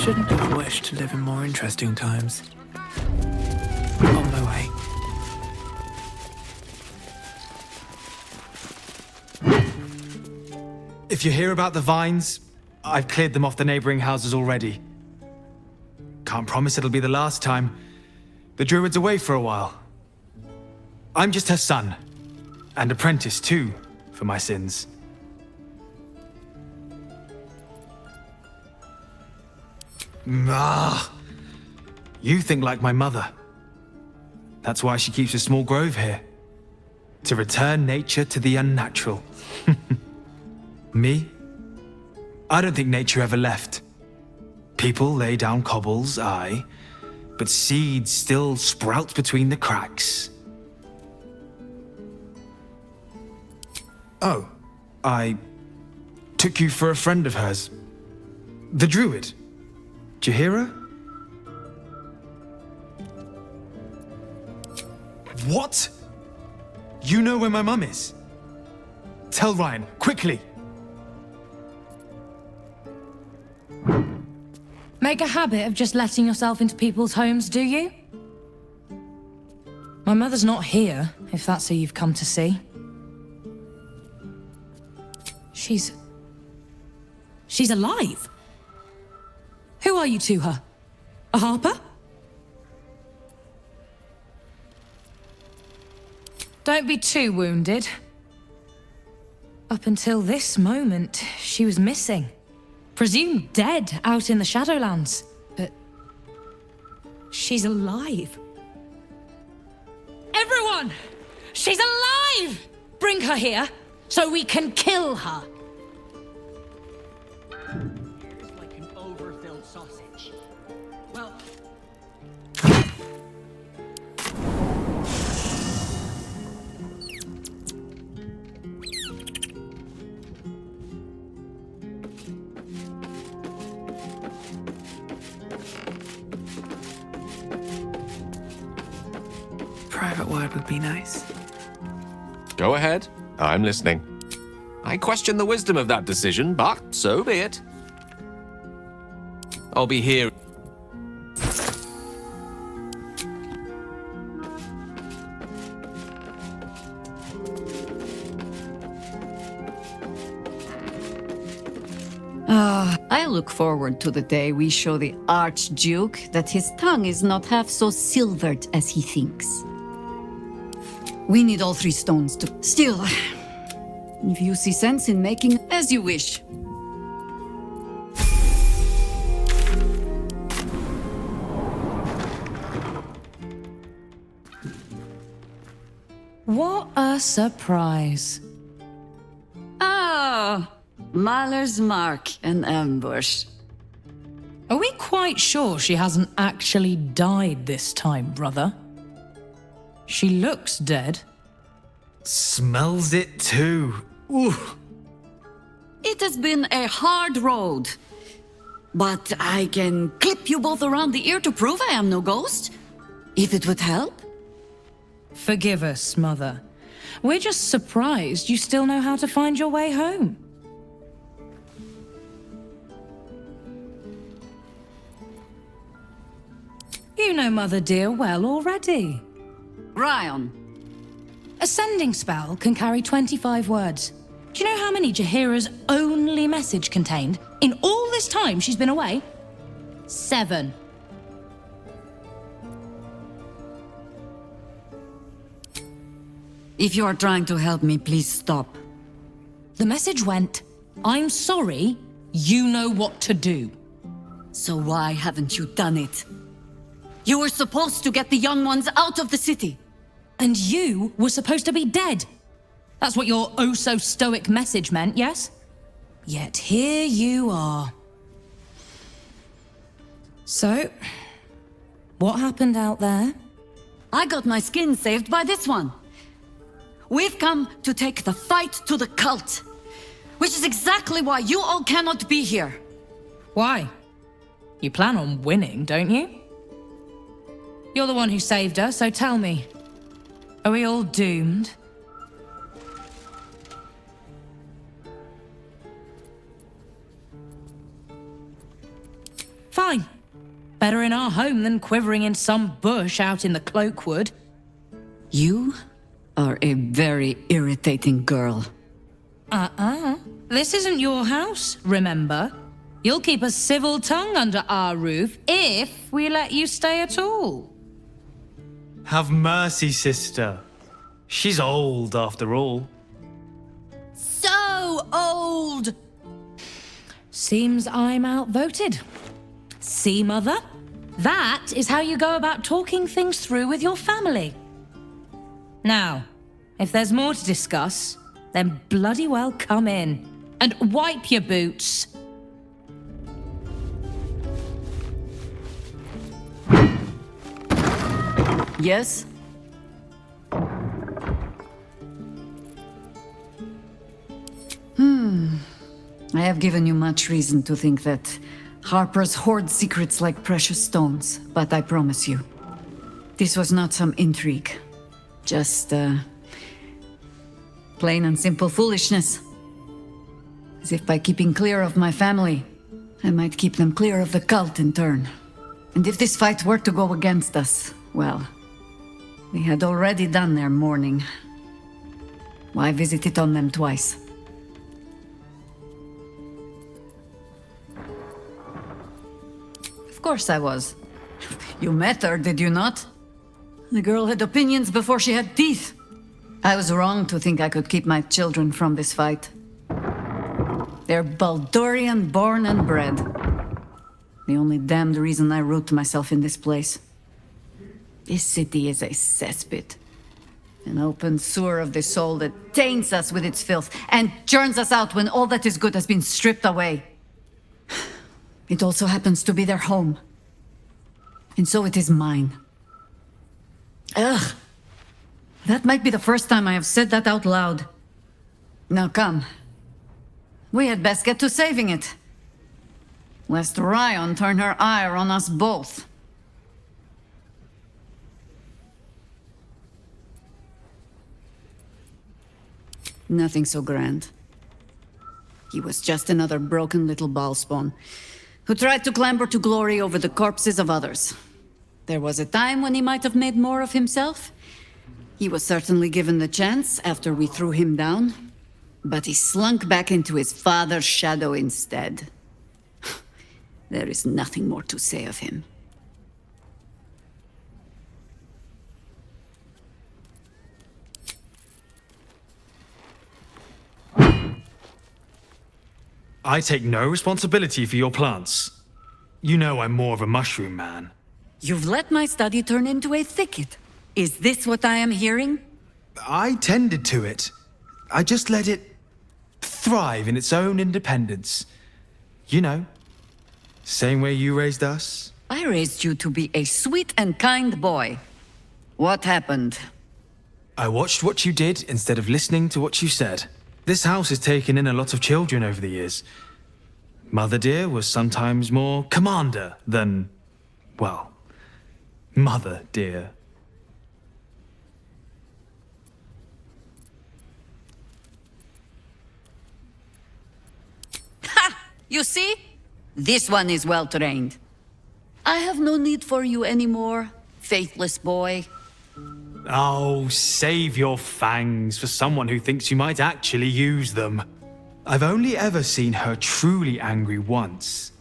Shouldn't have wished to live in more interesting times. On my way. If you hear about the vines, I've cleared them off the neighboring houses already. Can't promise it'll be the last time. The druid's away for a while. I'm just her son. And apprentice, too, for my sins. You think like my mother. That's why she keeps a small grove here. To return nature to the unnatural. Me? I don't think nature ever left. People lay down cobbles, aye, but seeds still sprout between the cracks. Oh, I took you for a friend of hers. The druid. Jaheira? What? You know where my mum is? Tell Ryan, quickly! Make a habit of just letting yourself into people's homes, do you? My mother's not here, if that's who you've come to see. She's alive? Who are you to her? A Harper? Don't be too wounded. Up until this moment, she was missing. Presumed dead out in the Shadowlands. But she's alive. Everyone! She's alive! Bring her here so we can kill her. Like an overfilled sausage. Well, Private word would be nice. Go ahead. I'm listening. I question the wisdom of that decision, but so be it. I'll be here. I look forward to the day we show the Archduke that his tongue is not half so silvered as he thinks. We need all 3 stones to... Still, if you see sense in making as you wish. What a surprise. Ah, Mahler's mark, an ambush. Are we quite sure she hasn't actually died this time, brother? She looks dead. Smells it too. Ooh. It has been a hard road. But I can clip you both around the ear to prove I am no ghost. If it would help. Forgive us, Mother. We're just surprised you still know how to find your way home. You know Mother dear well already. Ryan. A sending spell can carry 25 words. Do you know how many Jaheira's only message contained in all this time she's been away? 7. If you are trying to help me, please stop. The message went, I'm sorry, you know what to do. So why haven't you done it? You were supposed to get the young ones out of the city. And you were supposed to be dead. That's what your oh-so-stoic message meant, yes? Yet here you are. So, what happened out there? I got my skin saved by this one. We've come to take the fight to the cult, which is exactly why you all cannot be here. Why? You plan on winning, don't you? You're the one who saved her, so tell me. Are we all doomed? Fine. Better in our home than quivering in some bush out in the Cloakwood. You are a very irritating girl. This isn't your house, remember? You'll keep a civil tongue under our roof if we let you stay at all. Have mercy, sister. She's old, after all. So old! Seems I'm outvoted. See, Mother? That is how you go about talking things through with your family. Now, if there's more to discuss, then bloody well come in. And wipe your boots. Yes? I have given you much reason to think that Harper's hoard secrets like precious stones, but I promise you, this was not some intrigue. Just, plain and simple foolishness. As if by keeping clear of my family, I might keep them clear of the cult in turn. And if this fight were to go against us, well, we had already done their mourning. Why visit it on them twice? Of course I was. You met her, did you not? The girl had opinions before she had teeth. I was wrong to think I could keep my children from this fight. They're Baldurian born and bred. The only damned reason I root myself in this place. This city is a cesspit. An open sewer of the soul that taints us with its filth and churns us out when all that is good has been stripped away. It also happens to be their home. And so it is mine. Ugh. That might be the first time I have said that out loud. Now come. We had best get to saving it. Lest Ryan turn her ire on us both. Nothing so grand. He was just another broken little Bhaalspawn who tried to clamber to glory over the corpses of others. There was a time when he might have made more of himself. He was certainly given the chance after we threw him down, but he slunk back into his father's shadow instead. There is nothing more to say of him. I take no responsibility for your plants. You know I'm more of a mushroom man. You've let my study turn into a thicket. Is this what I am hearing? I tended to it. I just let it thrive in its own independence. You know, same way you raised us. I raised you to be a sweet and kind boy. What happened? I watched what you did instead of listening to what you said. This house has taken in a lot of children over the years. Mother dear was sometimes more commander than, well, mother dear. Ha! You see? This one is well trained. I have no need for you anymore, faithless boy. Oh, save your fangs for someone who thinks you might actually use them. I've only ever seen her truly angry once.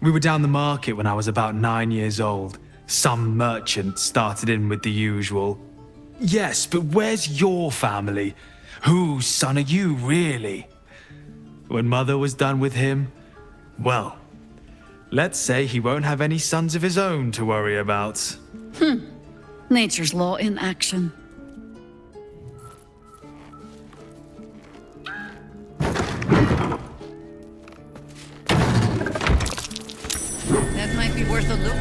We were down the market when I was about 9 years old. Some merchant started in with the usual. Yes, but where's your family? Whose son are you, really? When Mother was done with him, well, let's say he won't have any sons of his own to worry about. Nature's law in action. That might be worth a look.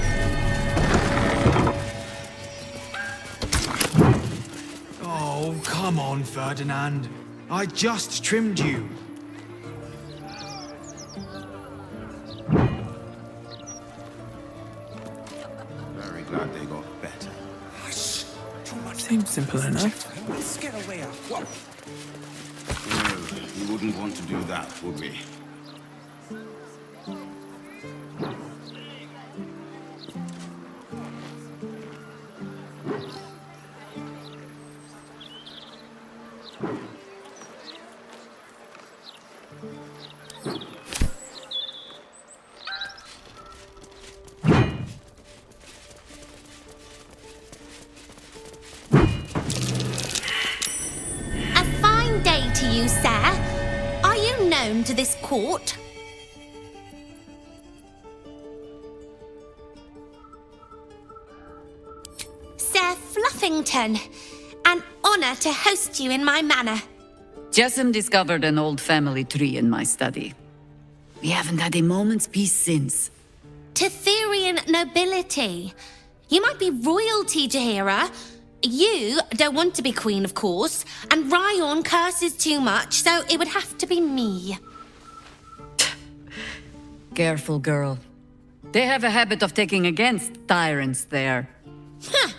Oh, come on, Ferdinand. I just trimmed you. Very glad they got better. Seems simple enough. Let's get away. What? We wouldn't want to do that, would we? welcome to this court. Sir Fluffington, an honor to host you in my manor. Jessam discovered an old family tree in my study. We haven't had a moment's peace since. Tetherian nobility. You might be royalty, Jaheira. You don't want to be queen, of course, and Ryon curses too much, so it would have to be me. Careful, girl. They have a habit of taking against tyrants there. Huh.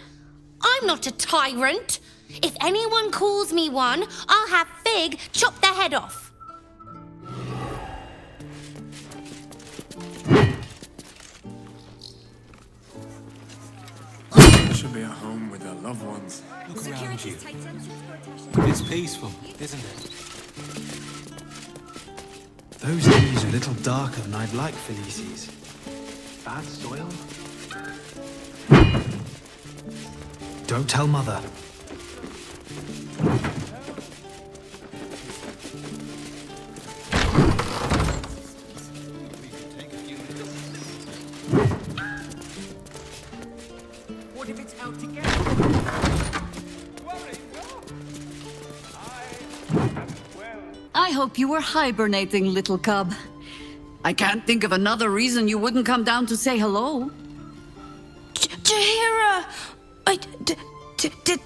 I'm not a tyrant. If anyone calls me one, I'll have Fig chop their head off. Should be at home with their loved ones. Look around you. It's peaceful, isn't it? Those leaves are a little darker than I'd like, Felices. Bad soil? Don't tell Mother. What if it's out again? I hope you were hibernating, little cub. I can't think of another reason you wouldn't come down to say hello. Jaheira! I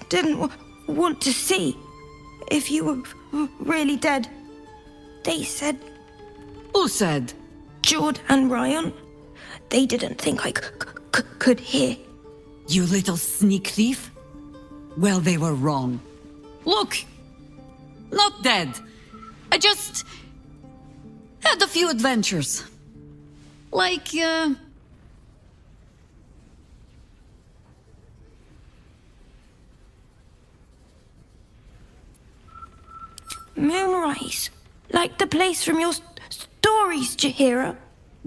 didn't want to see if you were really dead. They said... Who said? Jord and Ryon. They didn't think I could hear. You little sneak thief? Well, they were wrong. Look! Not dead. I just... had a few adventures. Like, Moonrise. Like the place from your stories, Jaheira.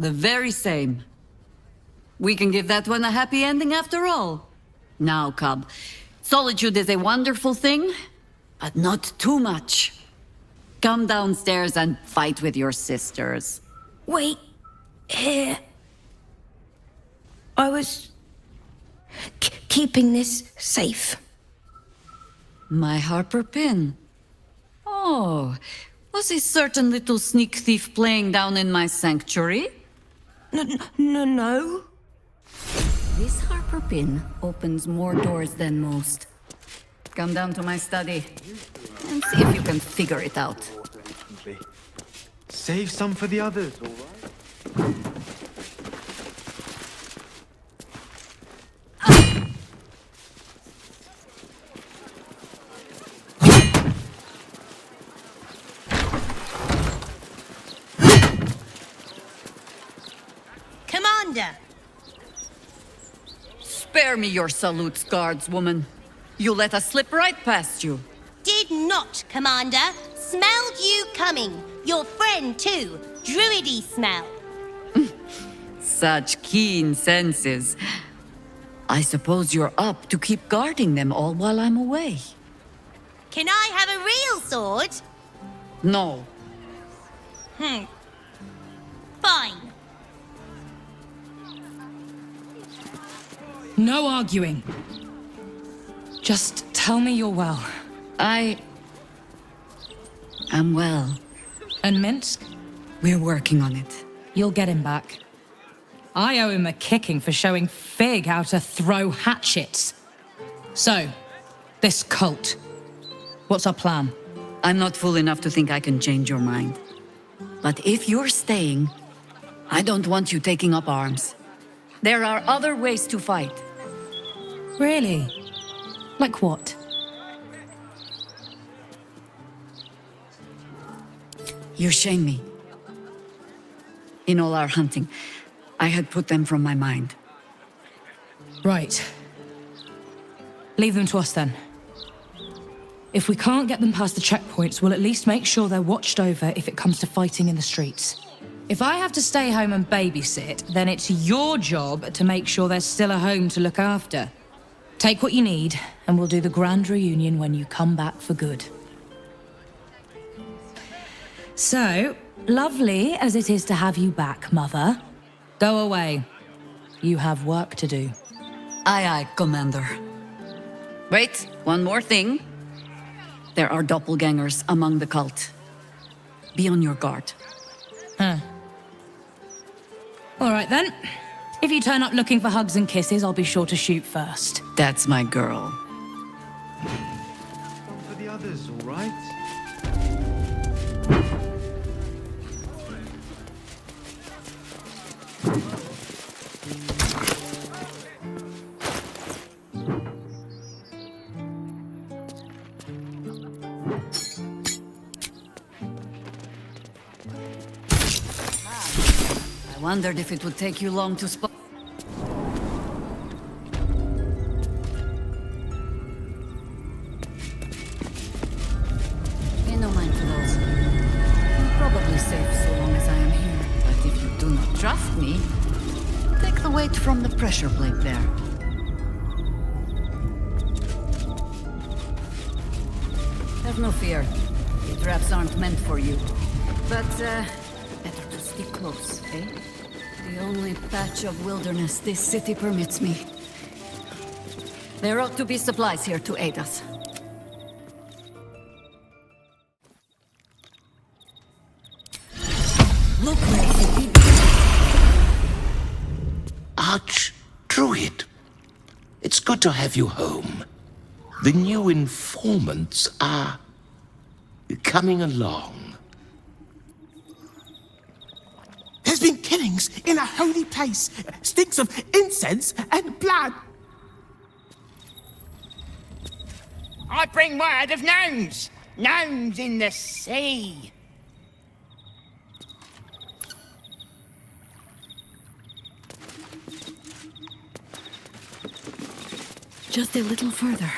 the very same. We can give that one a happy ending after all. Now, cub, solitude is a wonderful thing, but not too much. Come downstairs and fight with your sisters. Wait, here. I was keeping this safe. My Harper pin. Oh, was a certain little sneak thief playing down in my sanctuary? No. This Harper pin opens more doors than most. Come down to my study and see if you can figure it out. Save some for the others, all right? Commander! Spare me your salutes, guardswoman. You let us slip right past you. Did not, Commander. Smelled you coming. Your friend, too. Druidy smell. Such keen senses. I suppose you're up to keep guarding them all while I'm away. Can I have a real sword? No. Fine. No arguing. Just tell me you're well. I am well. And Minsk? We're working on it. You'll get him back. I owe him a kicking for showing Fig how to throw hatchets. So, this cult. What's our plan? I'm not fool enough to think I can change your mind. But if you're staying, I don't want you taking up arms. There are other ways to fight. Really? Like what? You shame me. In all our hunting, I had put them from my mind. Right. Leave them to us then. If we can't get them past the checkpoints, we'll at least make sure they're watched over if it comes to fighting in the streets. If I have to stay home and babysit, then it's your job to make sure there's still a home to look after. Take what you need, and we'll do the grand reunion when you come back for good. So, Lovely as it is to have you back, Mother. Go away. You have work to do. Aye, aye, Commander. Wait, one more thing. There are doppelgangers among the cult. Be on your guard. All right then. If you turn up looking for hugs and kisses, I'll be sure to shoot first. That's my girl. For the others, all right? I wondered if it would take you long to spot. Pay no mind to those. I'm probably safe so long as I am here. But if you do not trust me, take the weight from the pressure plate there. Have no fear. The traps aren't meant for you. But, better to stick close, eh? The only patch of wilderness this city permits me. There ought to be supplies here to aid us. Look where he is. Archdruid, it's good to have you home. The new informants are coming along. There's been killings in a holy place. Stinks of incense and blood. I bring word of gnomes. Gnomes in the sea. Just a little further.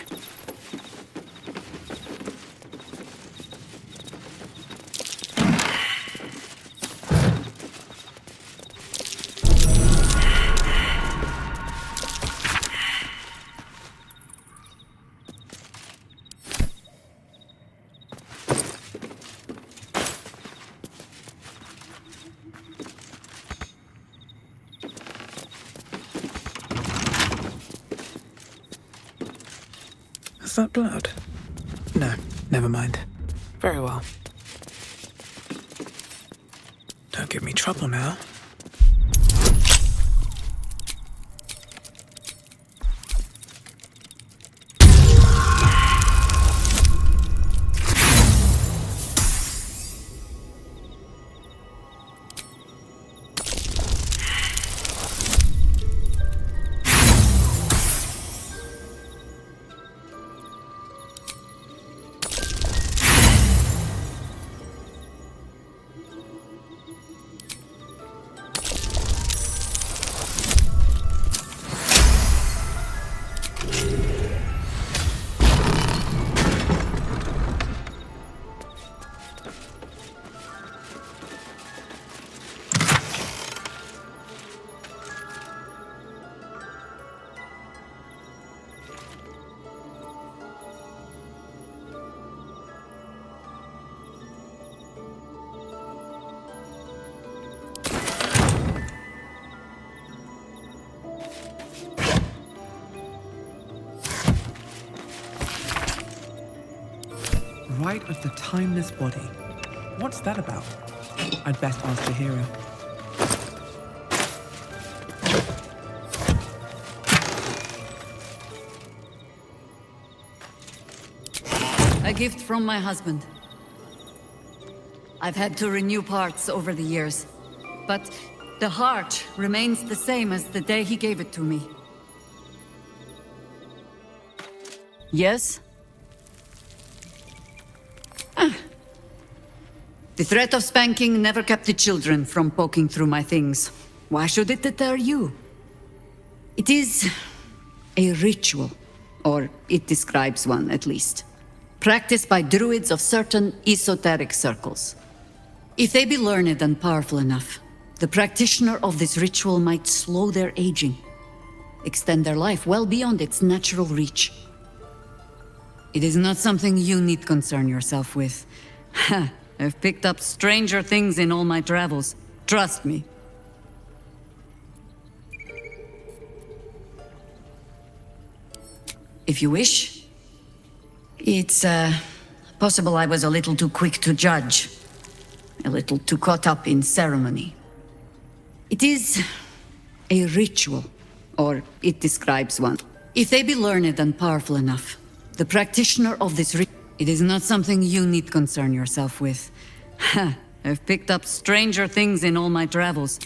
Is that blood? No, never mind. Very well. Don't give me trouble now. Rite of the Timeless Body. What's that about? I'd best ask Jaheira. A gift from my husband. I've had to renew parts over the years, but the heart remains the same as the day he gave it to me. Yes? The threat of spanking never kept the children from poking through my things. Why should it deter you? It is a ritual, or it describes one at least, practiced by druids of certain esoteric circles. If they be learned and powerful enough, the practitioner of this ritual might slow their aging, extend their life well beyond its natural reach. It is not something you need concern yourself with. I've picked up stranger things in all my travels. Trust me. If you wish. It's, possible I was a little too quick to judge. A little too caught up in ceremony. It is a ritual, or it describes one. If they be learned and powerful enough, the practitioner of this ritual, it is not something you need concern yourself with. Ha! I've picked up stranger things in all my travels.